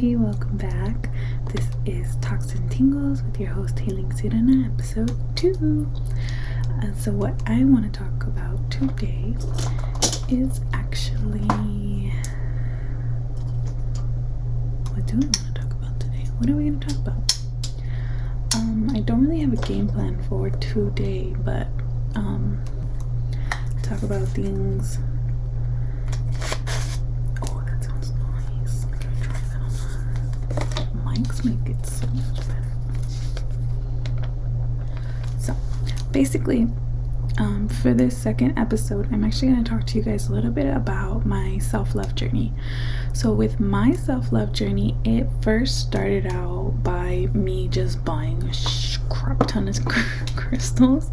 Hey, welcome back. This is Talks&Tingles with your host, Hailing Sirena, episode 2. So what I want to talk about today is actually... What do we want to talk about today? What are we going to talk about? I don't really have a game plan for today, but talk about things... Make it so much better. So basically, for this second episode, I'm actually going to talk to you guys a little bit about my self-love journey. So with my self-love journey, it first started out by me just buying a crap ton of crystals.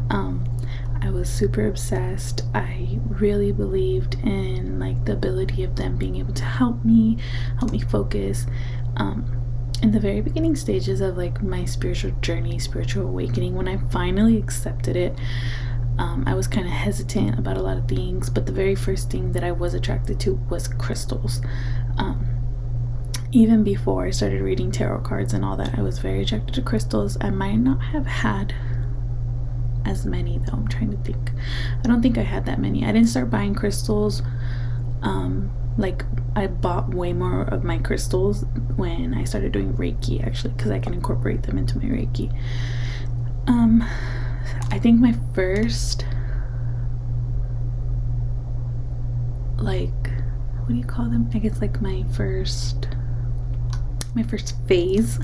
I was super obsessed. I really believed in like the ability of them being able to help me focus. In the very beginning stages of like my spiritual journey, spiritual awakening, when I finally accepted it, I was kind of hesitant about a lot of things, but the very first thing that I was attracted to was crystals. Even before I started reading tarot cards and all that, I was very attracted to crystals. I might not have had as many though. I'm trying to think. I don't think I had that many. I didn't start buying crystals. Like I bought way more of my crystals when I started doing Reiki, actually, because I can incorporate them into my Reiki. I think my first, like, what do you call them? I guess like my first phase,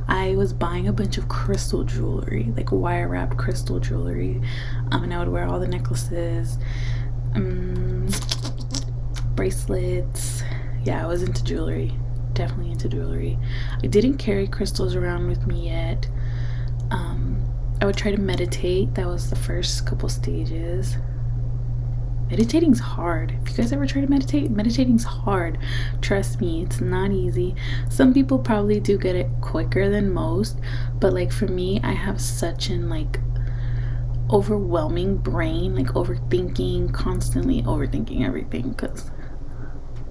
I was buying a bunch of crystal jewelry, like wire wrapped crystal jewelry, and I would wear all the necklaces, bracelets. Yeah, I was into jewelry, definitely into jewelry. I didn't carry crystals around with me yet. I would try to meditate. That was the first couple stages. Meditating's hard. If you guys ever try to meditate, meditating's hard. Trust me, it's not easy. Some people probably do get it quicker than most, but like for me, I have such an like overwhelming brain, like constantly overthinking everything, because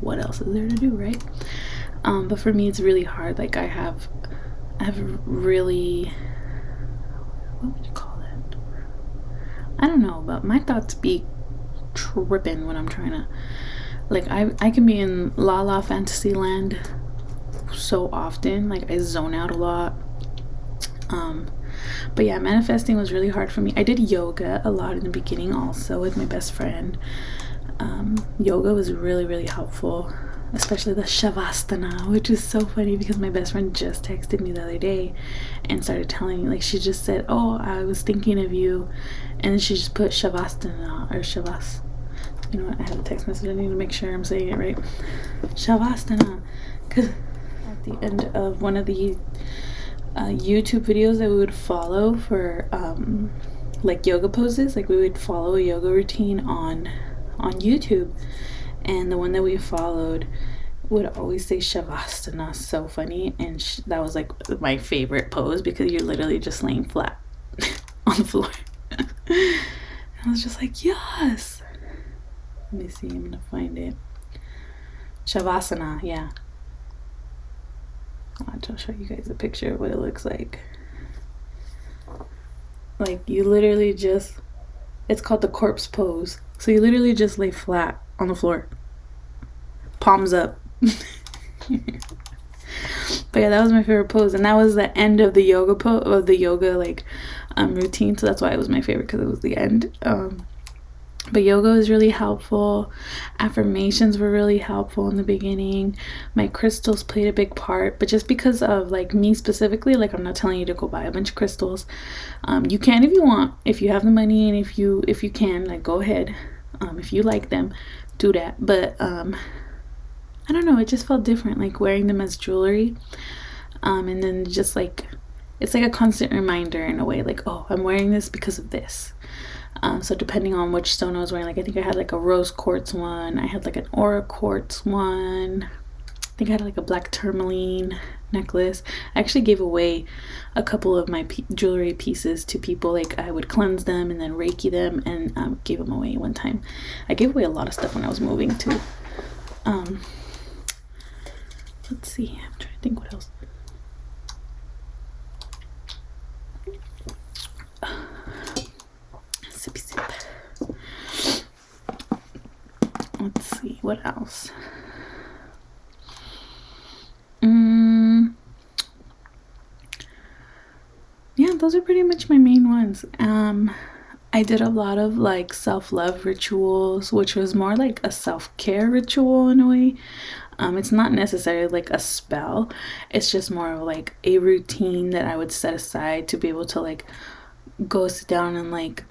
what else is there to do, right? But for me, it's really hard. Like I have really, what would you call that? I don't know, but my thoughts be tripping when I'm trying to, like, I can be in la fantasy land so often. Like I zone out a lot. But yeah, manifesting was really hard for me. I did yoga a lot in the beginning also with my best friend. Yoga was really, really helpful, especially the Shavasana, which is so funny because my best friend just texted me the other day and started telling me, like, she just said, oh, I was thinking of you, and then she just put Shavasana or Shavas. You know what, I have a text message, I need to make sure I'm saying it right. Shavasana, because at the end of one of the YouTube videos that we would follow for like yoga poses, like we would follow a yoga routine on YouTube, and the one that we followed would always say Shavasana. So funny. And that was like my favorite pose because you're literally just laying flat on the floor. I was just like, yes. Let me see, I'm gonna find it. Shavasana, yeah. I'll show you guys a picture of what it looks like. Like you literally just, it's called the corpse pose. So you literally just lay flat on the floor, palms up. But yeah, that was my favorite pose, and that was the end of the yoga routine. So that's why it was my favorite, because it was the end. But yoga was really helpful. Affirmations were really helpful in the beginning. My crystals played a big part, but just because of like me specifically, like I'm not telling you to go buy a bunch of crystals. You can if you want, if you have the money, and if you can, like, go ahead. If you like them, do that. But I don't know, it just felt different, like wearing them as jewelry. And then just like, it's like a constant reminder in a way, like, oh, I'm wearing this because of this. So depending on which stone I was wearing, like I think I had like a rose quartz one, I had like an aura quartz one, I think I had like a black tourmaline necklace. I actually gave away a couple of my jewelry pieces to people. Like I would cleanse them and then Reiki them, and gave them away one time. I gave away a lot of stuff when I was moving too. Let's see. I'm trying to think what else. Sippy sip. Let's see what else. Yeah, those are pretty much my main ones. I did a lot of like self-love rituals, which was more like a self-care ritual in a way. It's not necessarily like a spell. It's just more of like a routine that I would set aside to be able to like go sit down and like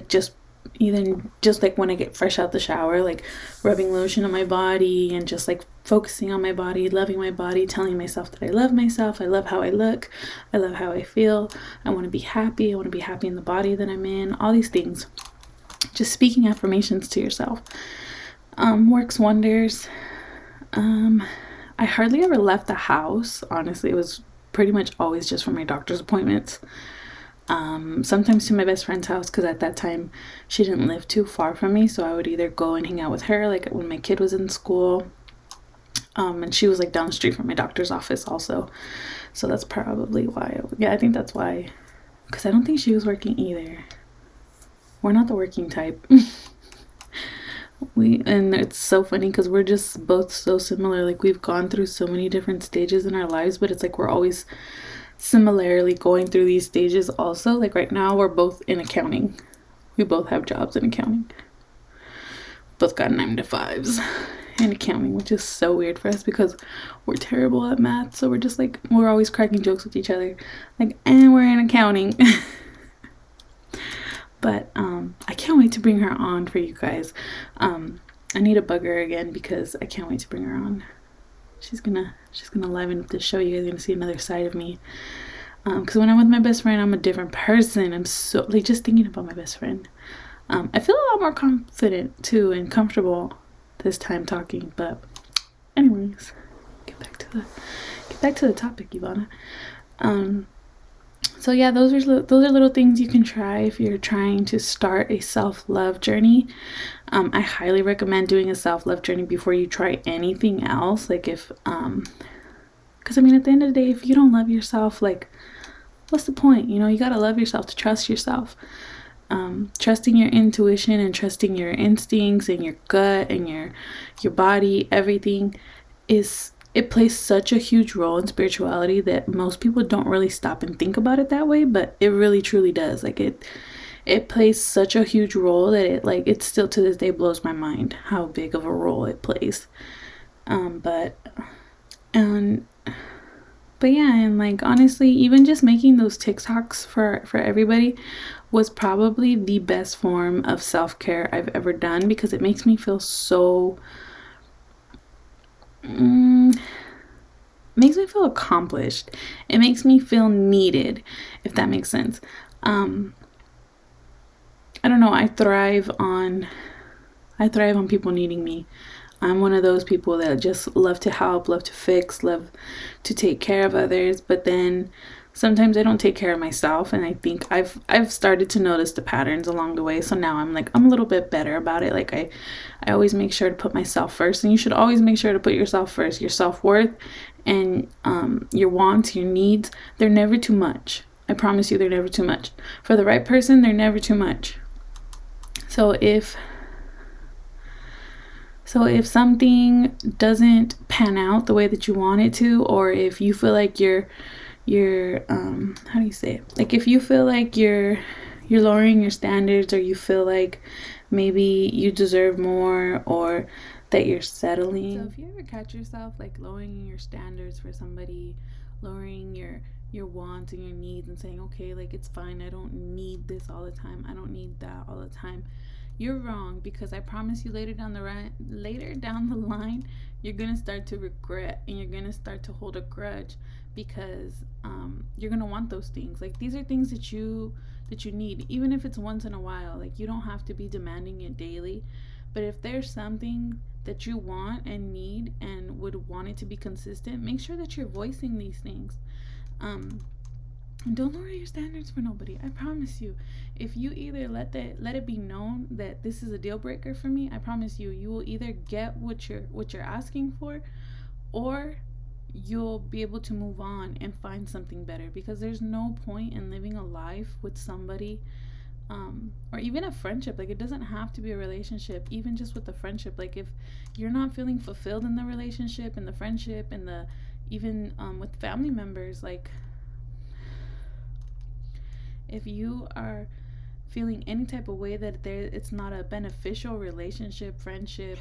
just even just like when I get fresh out the shower, like rubbing lotion on my body and just like focusing on my body, loving my body, telling myself that I love myself, I love how I look, I love how I feel, I want to be happy, I want to be happy in the body that I'm in, all these things. Just speaking affirmations to yourself works wonders. I hardly ever left the house. Honestly, it was pretty much always just for my doctor's appointments. Sometimes to my best friend's house, because at that time she didn't live too far from me, so I would either go and hang out with her like when my kid was in school, and she was like down the street from my doctor's office also, so that's probably why. I think that's why, because I don't think she was working either. We're not the working type. And it's so funny because we're just both so similar. Like we've gone through so many different stages in our lives, but it's like we're always similarly going through these stages also. Like right now we're both in accounting. We both have jobs in accounting. Both got 9-to-5s in accounting, which is so weird for us because we're terrible at math. So we're just like, we're always cracking jokes with each other. Like, and we're in accounting. But I can't wait to bring her on for you guys. I need to bug her again because I can't wait to bring her on. She's gonna liven up the show. You guys are gonna see another side of me. Because when I'm with my best friend, I'm a different person. I'm so like just thinking about my best friend. I feel a lot more confident too and comfortable this time talking. But anyways, get back to the topic, Ivana. So yeah, those are little things you can try if you're trying to start a self-love journey. I highly recommend doing a self-love journey before you try anything else. Like if, because I mean, at the end of the day, if you don't love yourself, like, what's the point? You know, you gotta love yourself to trust yourself. Trusting your intuition and trusting your instincts and your gut and your body, everything it plays such a huge role in spirituality that most people don't really stop and think about it that way, but it really truly does. Like it plays such a huge role that it still to this day blows my mind how big of a role it plays. But yeah, and like honestly, even just making those TikToks for everybody was probably the best form of self-care I've ever done because it makes me feel so makes me feel accomplished. It makes me feel needed, if that makes sense. I don't know, I thrive on people needing me. I'm one of those people that just love to help, love to fix, love to take care of others, but then sometimes I don't take care of myself, and I think I've started to notice the patterns along the way. So now I'm a little bit better about it. Like I always make sure to put myself first, and you should always make sure to put yourself first. Your self-worth and your wants, your needs, they're never too much. I promise you, they're never too much. For the right person, they're never too much. So if something doesn't pan out the way that you want it to, or if you feel like you're how do you say it? Like if you feel like you're lowering your standards, or you feel like maybe you deserve more, or that you're settling. So if you ever catch yourself like lowering your standards for somebody, lowering your wants and your needs, and saying, okay, like it's fine, I don't need this all the time, I don't need that all the time, you're wrong. Because I promise you, later down the line, you're gonna start to regret, and you're gonna start to hold a grudge, because you're gonna want those things. Like these are things that you need, even if it's once in a while. Like you don't have to be demanding it daily, but if there's something that you want and need and would want it to be consistent, make sure that you're voicing these things. And don't lower your standards for nobody. I promise you, if you either let it be known that this is a deal breaker for me, I promise you, you will either get what you're asking for, or you'll be able to move on and find something better, because there's no point in living a life with somebody, or even a friendship. Like, it doesn't have to be a relationship, even just with the friendship. Like, if you're not feeling fulfilled in the relationship and the friendship and the even with family members, like, if you are feeling any type of way that it's not a beneficial relationship, friendship,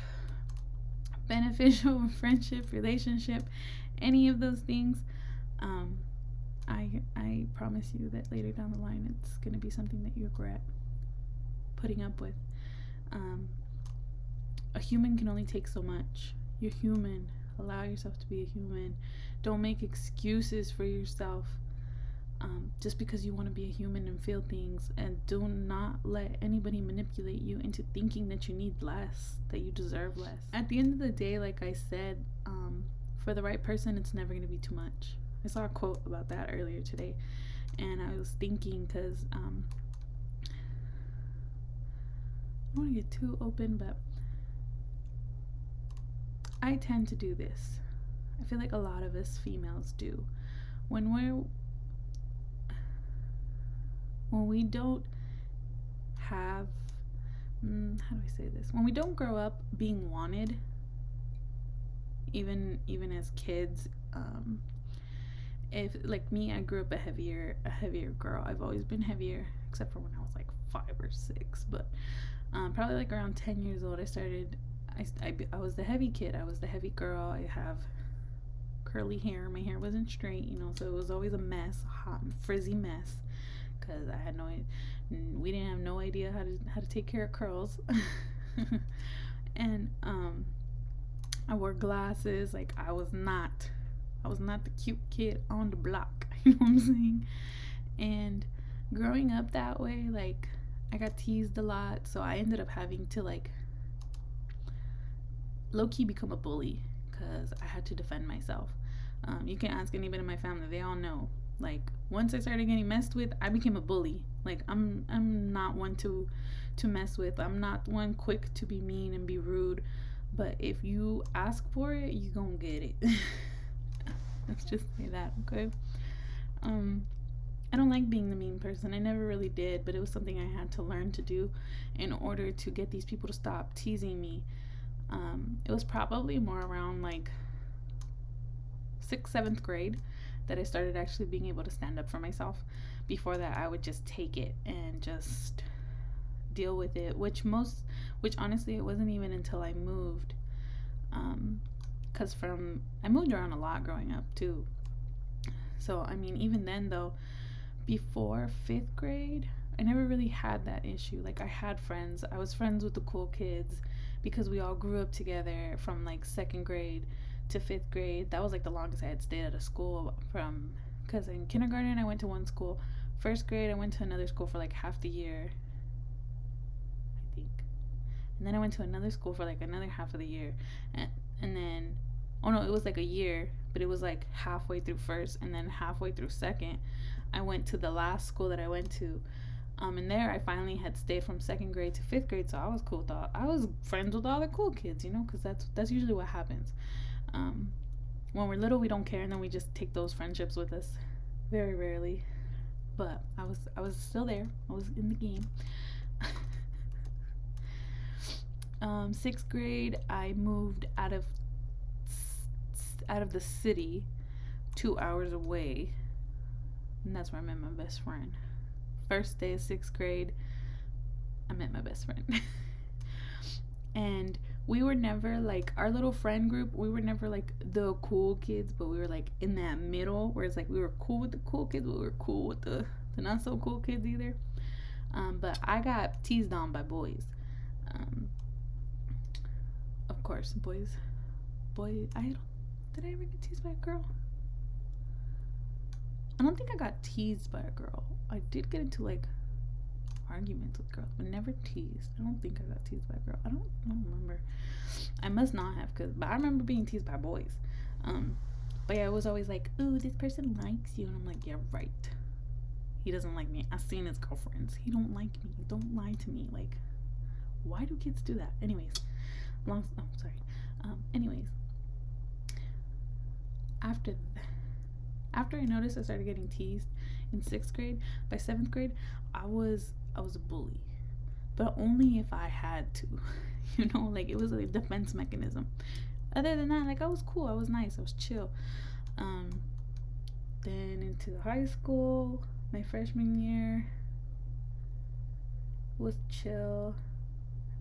relationship, any of those things, I promise you that later down the line it's going to be something that you regret putting up with. A human can only take so much. You're human. Allow yourself to be a human. Don't make excuses for yourself just because you want to be a human and feel things. And do not let anybody manipulate you into thinking that you need less, that you deserve less. At the end of the day, like I said, for the right person, it's never going to be too much. I saw a quote about that earlier today, and I was thinking, because I don't want to get too open, but I tend to do this. I feel like a lot of us females do. When we don't have, how do I say this? When we don't grow up being wanted, even as kids, if, like me, I grew up a heavier girl. I've always been heavier, except for when I was like 5 or 6, but probably like around 10 years old, I was the heavy kid. I was the heavy girl. I have curly hair. My hair wasn't straight, so it was always a mess, a hot, frizzy mess, because we didn't have no idea how to take care of curls. And I wore glasses. Like, I was not the cute kid on the block. You know what I'm saying? And growing up that way, like, I got teased a lot, so I ended up having to, like, low-key become a bully, because I had to defend myself. You can ask anybody in my family, they all know. Like, once I started getting messed with, I became a bully. Like, I'm not one to mess with. I'm not one quick to be mean and be rude. But if you ask for it, you gonna get it. Let's just say that, okay? I don't like being the mean person. I never really did, but it was something I had to learn to do in order to get these people to stop teasing me. It was probably more around like 6th, 7th grade that I started actually being able to stand up for myself. Before that, I would just take it and just deal with it, which honestly, it wasn't even until I moved, because I moved around a lot growing up too. So, I mean, even then though, before 5th grade, I never really had that issue. Like, I had friends. I was friends with the cool kids because we all grew up together from like 2nd grade to 5th grade. That was like the longest I had stayed at a school, because in kindergarten I went to one school. 1st grade I went to another school for like half the year, I think. And then I went to another school for like another half of the year. And then, oh no, it was like a year, but it was like halfway through 1st and then halfway through 2nd. I went to the last school that I went to. And there I finally had stayed from 2nd grade to 5th grade, so I was cool with I was friends with all the cool kids, because that's usually what happens. When we're little, we don't care, and then we just take those friendships with us. Very rarely, but I was still there. I was in the game. 6th grade, I moved out of the city 2 hours away, and that's where I met my best friend. First day of 6th grade, I met my best friend. And we were never like, our little friend group, we were never like the cool kids, but we were like in that middle, where it's like we were cool with the cool kids, but we were cool with the not so cool kids either. But I got teased on by boys. Of course, boys. Did I ever get teased by a girl? I don't think I got teased by a girl. I did get into like arguments with girls, but never teased. I don't think I got teased by a girl. I don't remember. I must not have, but I remember being teased by boys. But yeah, it was always like, ooh, this person likes you, and I'm like, yeah, right. He doesn't like me. I've seen his girlfriends. He don't like me. Don't lie to me. Like, why do kids do that? Anyways, anyways, after I noticed I started getting teased in 6th grade, by 7th grade, I was a bully. But only if I had to. Like it was a defense mechanism. Other than that, like I was cool, I was nice, I was chill. Then into high school, my freshman year was chill.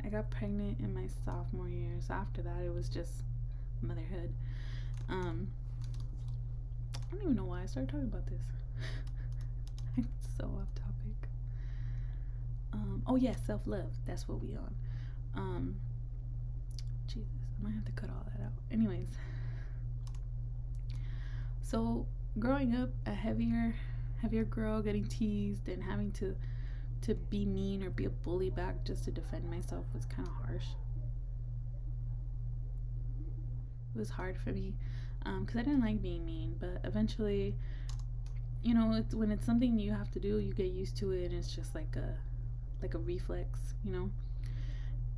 I got pregnant in my sophomore year, so after that it was just motherhood. I don't even know why I started talking about this. I'm so off topic. Oh yeah, self-love. That's what we on. Jesus, I might have to cut all that out. Anyways, so growing up a heavier girl, getting teased and having to be mean or be a bully back just to defend myself was kind of harsh. It was hard for me because I didn't like being mean, but eventually, when it's something you have to do, you get used to it, and it's just like a reflex,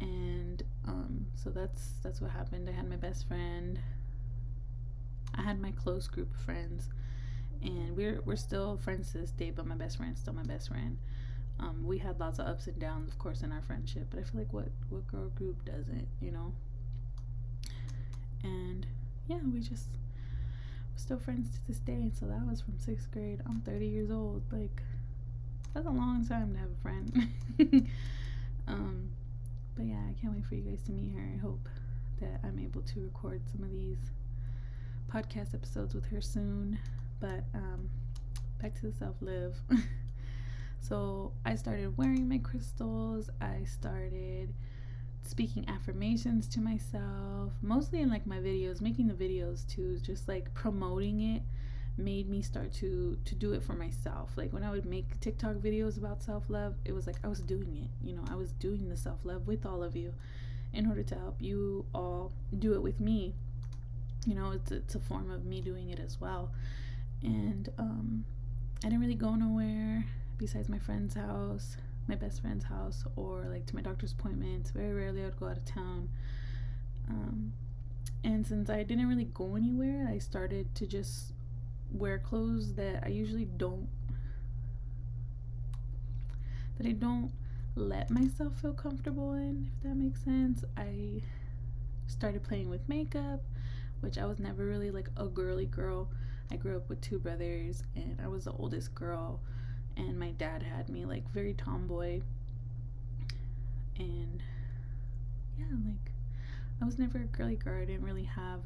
and so that's what happened. I had my best friend, I had my close group of friends, and we're still friends to this day, but my best friend's still my best friend. We had lots of ups and downs, of course, in our friendship, but I feel like what girl group doesn't, and yeah, we're still friends to this day. And so that was from 6th grade. I'm 30 years old. Like, that's a long time to have a friend. But yeah, I can't wait for you guys to meet her. I hope that I'm able to record some of these podcast episodes with her soon. But back to the self-love. So I started wearing my crystals. I started speaking affirmations to myself, mostly in like my videos, making the videos too, just like promoting it made me start to do it for myself. Like when I would make TikTok videos about self-love, it was like I was doing it, I was doing the self-love with all of you in order to help you all do it with me. It's a form of me doing it as well. And I didn't really go nowhere besides my friend's house, my best friend's house, or like to my doctor's appointments. Very rarely I would go out of town. And since I didn't really go anywhere, I started to just wear clothes that I usually don't let myself feel comfortable in, if that makes sense. I started playing with makeup, which I was never really like a girly girl. I grew up with 2 brothers, and I was the oldest girl, and my dad had me like very tomboy. And yeah, like I was never a girly girl. I didn't really have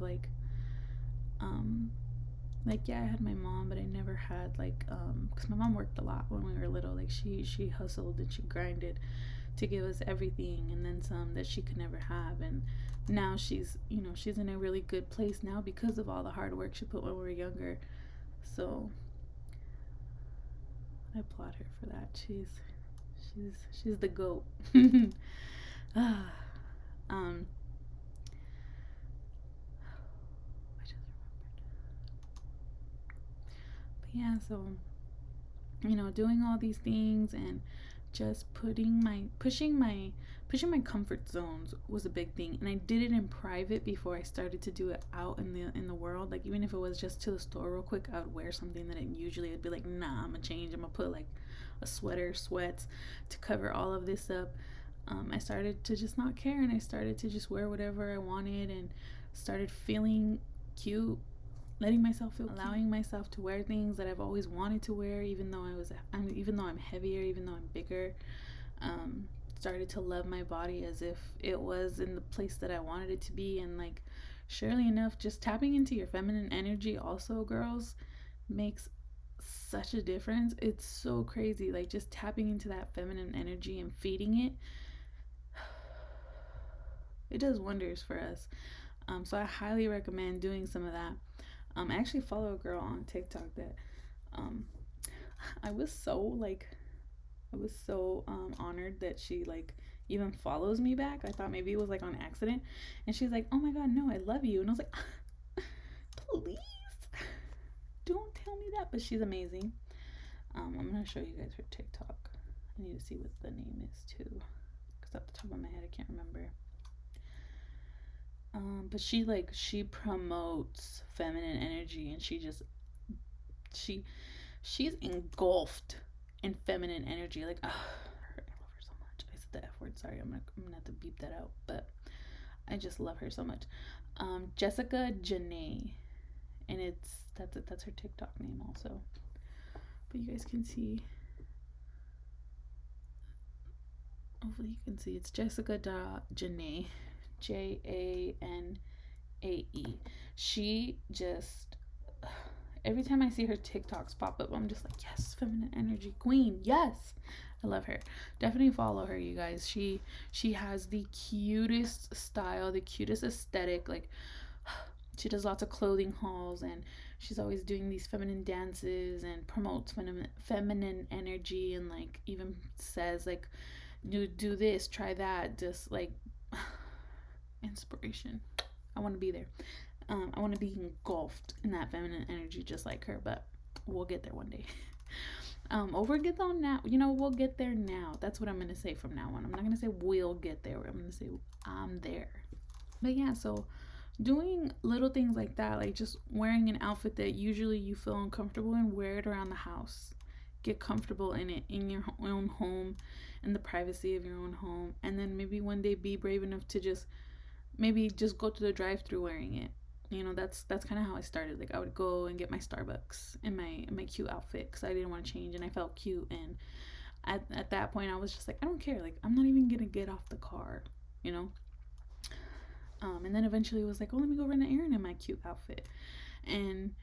yeah, I had my mom, but I never had because my mom worked a lot when we were little. Like she hustled and she grinded to give us everything and then some that she could never have. And now she's in a really good place now because of all the hard work she put when we were younger. So I applaud her for that. She's the GOAT. I just remembered. But yeah, so doing all these things and just pushing my comfort zones was a big thing. And I did it in private before I started to do it out in the world. Like even if it was just to the store real quick, I would wear something that I'd be like, nah, I'm gonna change. I'm gonna put like a sweater, sweats to cover all of this up. I started to just not care, and I started to just wear whatever I wanted and started feeling cute, letting myself feel, allowing myself to wear things that I've always wanted to wear, even though I'm heavier, even though I'm bigger. Started to love my body as if it was in the place that I wanted it to be. And like, surely enough, just tapping into your feminine energy also, girls, makes such a difference. It's so crazy. Like just tapping into that feminine energy and feeding it, it does wonders for us. So I highly recommend doing some of that. I actually follow a girl on TikTok that I was so honored that she like even follows me back. I thought maybe it was like on accident, and she's like, oh my god, no, I love you. And I was like, please don't tell me that. But she's amazing. I'm gonna show you guys her TikTok. I need to see what the name is too, because at the top of my head I can't remember. But she promotes feminine energy, and she she's engulfed in feminine energy. Like, I love her so much. I said the F word. Sorry, I'm gonna have to beep that out. But I just love her so much. Jessica Janae, and that's her TikTok name also. But you guys can see. Hopefully you can see it's Jessica Janae, Janae. She just, every time I see her TikToks pop up, I'm just like, yes, feminine energy queen, yes. I love her. Definitely follow her, you guys. She has the cutest style, the cutest aesthetic. Like, she does lots of clothing hauls, and she's always doing these feminine dances and promotes feminine energy, and like even says like, do this, try that. Just like inspiration. I want to be there. I want to be engulfed in that feminine energy just like her, but we'll get there one day. We'll get there now. We'll get there now. That's what I'm going to say from now on. I'm not going to say we'll get there. I'm going to say I'm there. But yeah, so doing little things like that, like just wearing an outfit that usually you feel uncomfortable in, wear it around the house. Get comfortable in it, in your own home, in the privacy of your own home. And then maybe one day be brave enough to just go to the drive-thru wearing it. That's kind of how I started. Like, I would go and get my Starbucks in my cute outfit because I didn't want to change, and I felt cute. And at that point, I was just like, I don't care. Like, I'm not even gonna get off the car. And then eventually it was like, oh, let me go run an errand in my cute outfit. And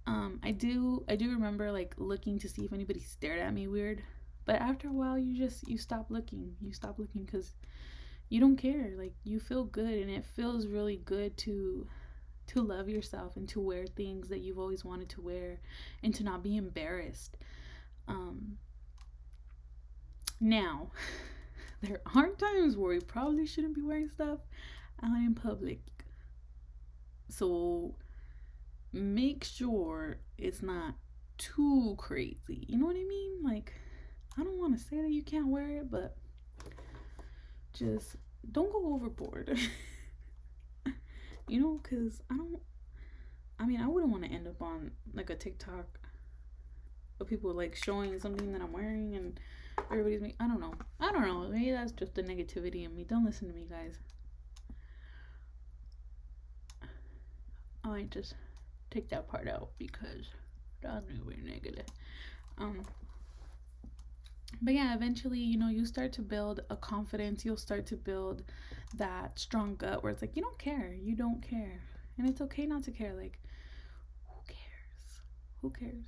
I do remember like looking to see if anybody stared at me weird. But after a while, you stop looking. You stop looking because you don't care. Like, you feel good, and it feels really good to love yourself and to wear things that you've always wanted to wear and to not be embarrassed. Now, there are times where you probably shouldn't be wearing stuff out in public. So make sure it's not too crazy. You know what I mean? Like, I don't want to say that you can't wear it, but just don't go overboard. Because I wouldn't want to end up on like a TikTok of people like showing something that I'm wearing and everybody's like, I don't know, maybe that's just the negativity in me. Don't listen to me, guys. I might just take that part out because that's really negative. But yeah, eventually, you start to build a confidence. You'll start to build that strong gut where it's like, you don't care. And it's okay not to care. Like, who cares?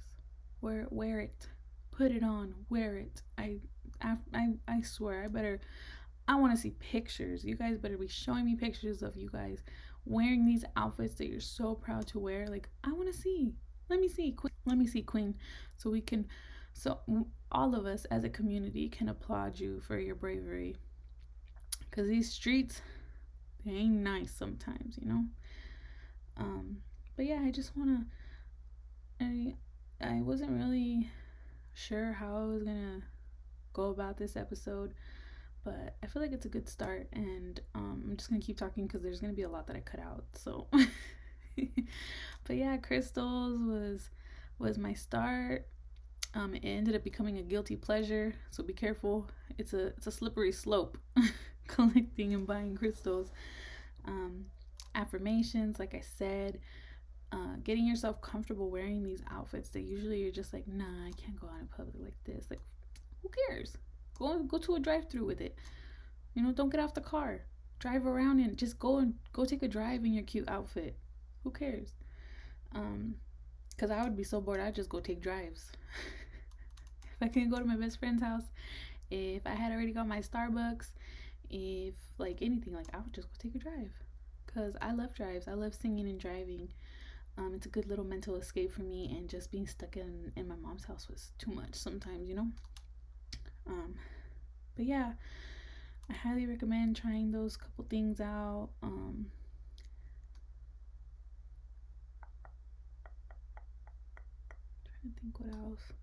Wear it. Put it on. Wear it. I swear, I want to see pictures. You guys better be showing me pictures of you guys wearing these outfits that you're so proud to wear. Like, I want to see. Let me see, queen. So all of us as a community can applaud you for your bravery. Because these streets, they ain't nice sometimes, But yeah, I just want to, I wasn't really sure how I was going to go about this episode, but I feel like it's a good start, and I'm just going to keep talking because there's going to be a lot that I cut out, so. But yeah, crystals was my start. It ended up becoming a guilty pleasure, so be careful. It's a slippery slope, collecting and buying crystals. Affirmations, like I said, getting yourself comfortable wearing these outfits that usually you're just like, nah, I can't go out in public like this. Like, who cares? Go to a drive-thru with it. Don't get off the car. Drive around and just go take a drive in your cute outfit. Who cares? Because I would be so bored, I'd just go take drives. If I couldn't go to my best friend's house, if I had already got my Starbucks, if like anything, like I would just go take a drive. Because I love drives. I love singing and driving. It's a good little mental escape for me, and just being stuck in my mom's house was too much sometimes, But yeah, I highly recommend trying those couple things out. Trying to think what else.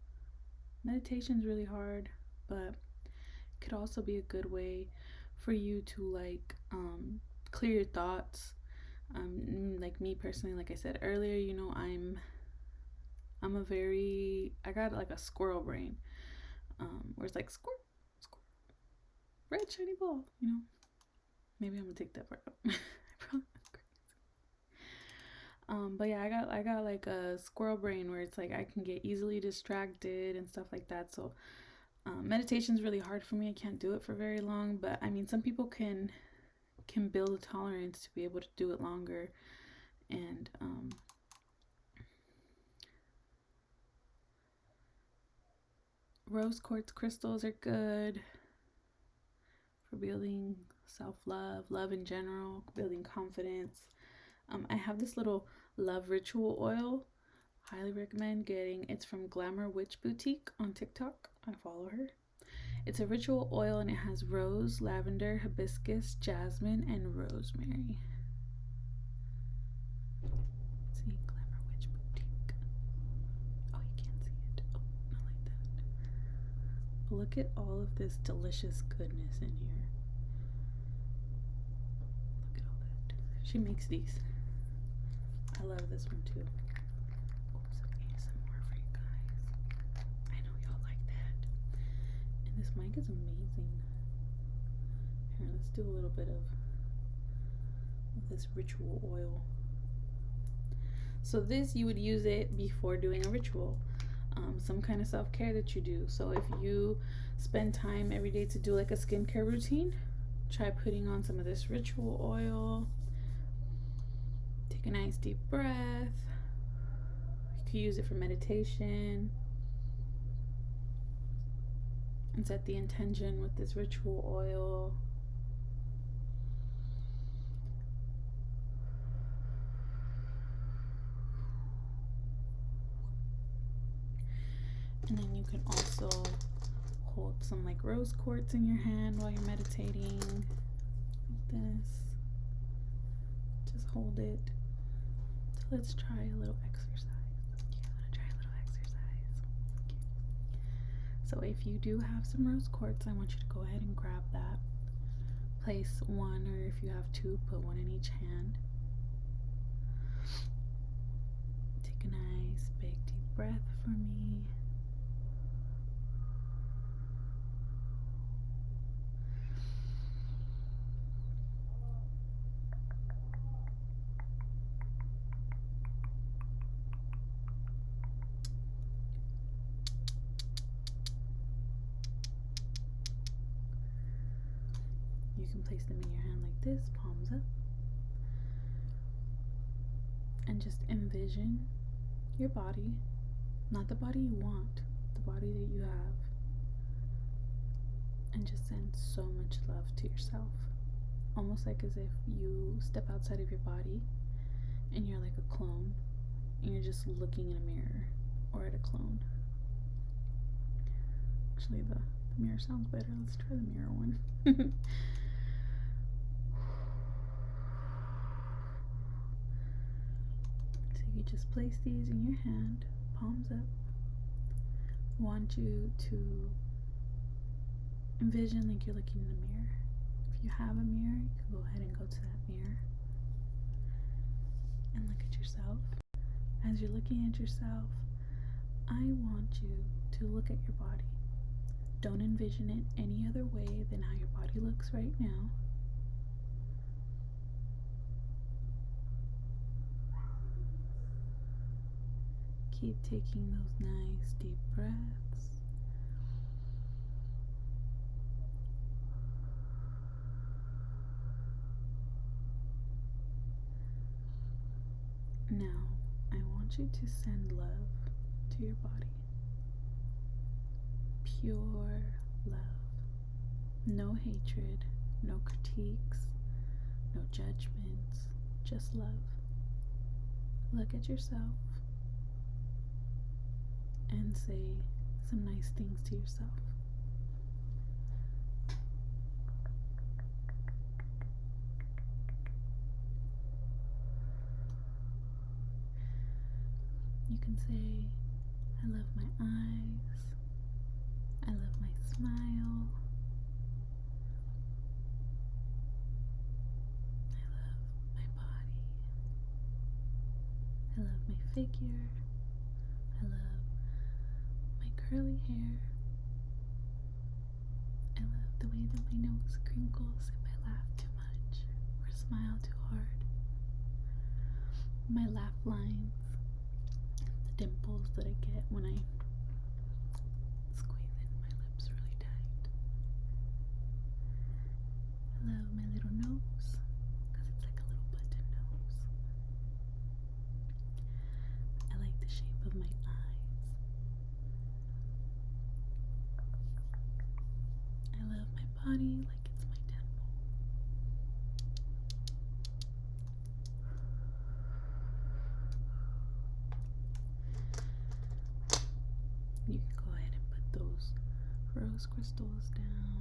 Meditation's really hard, but it could also be a good way for you to like clear your thoughts, Like me personally, like I said earlier, you know, I got like a squirrel brain, where it's like squirrel, squirrel, red shiny ball, you know. Maybe I'm gonna take that part out. But yeah, I got like a squirrel brain where it's like I can get easily distracted and stuff like that. So meditation's really hard for me. I can't do it for very long, but I mean, some people can build a tolerance to be able to do it longer. And rose quartz crystals are good for building self-love, love in general, building confidence. I have this little love ritual oil. Highly recommend getting. It's from Glamour Witch Boutique on TikTok. I follow her. It's a ritual oil and it has rose, lavender, hibiscus, jasmine, and rosemary. Let's see, Glamour Witch Boutique. Oh, you can't see it. Oh, not like that. But look at all of this delicious goodness in here. Look at all that. She makes these. I love this one too. Oh, some ASMR for you guys. I know y'all like that. And this mic is amazing. Here, let's do a little bit of this ritual oil. So this, you would use it before doing a ritual, some kind of self-care that you do. So if you spend time every day to do like a skincare routine, try putting on some of this ritual oil. Take a nice deep breath. You could use it for meditation and set the intention with this ritual oil. And then you can also hold some like rose quartz in your hand while you're meditating, like this. Just hold it. So let's try a little exercise. You guys want to try a little exercise? Okay. So if you do have some rose quartz, I want you to go ahead and grab that. Place one, or if you have two, put one in each hand. Take a nice big deep breath for me. You can place them in your hand like this, palms up. And just envision your body, not the body you want, the body that you have. And just send so much love to yourself. Almost like as if you step outside of your body and you're like a clone and you're just looking in a mirror or at a clone. Actually, the mirror sounds better. Let's try the mirror one. So you just place these in your hand, palms up. I want you to envision like you're looking in a mirror. If you have a mirror, you can go ahead and go to that mirror and look at yourself. As you're looking at yourself, I want you to look at your body. Don't envision it any other way than how your body looks right now. Keep taking those nice deep breaths. Now, I want you to send love to your body. Pure love. No hatred, no critiques, no judgments, just love. Look at yourself and say some nice things to yourself. You can say, I love my eyes, I love my smile, I love my body, figure. I love my curly hair. I love the way that my nose crinkles if I laugh too much or smile too hard. My laugh lines, the dimples that I get when I squeeze in my lips really tight. I love my little nose because it's like a little button nose. I like the shape of my eyes. I love my body like it's my temple. You can go ahead and put those rose crystals down.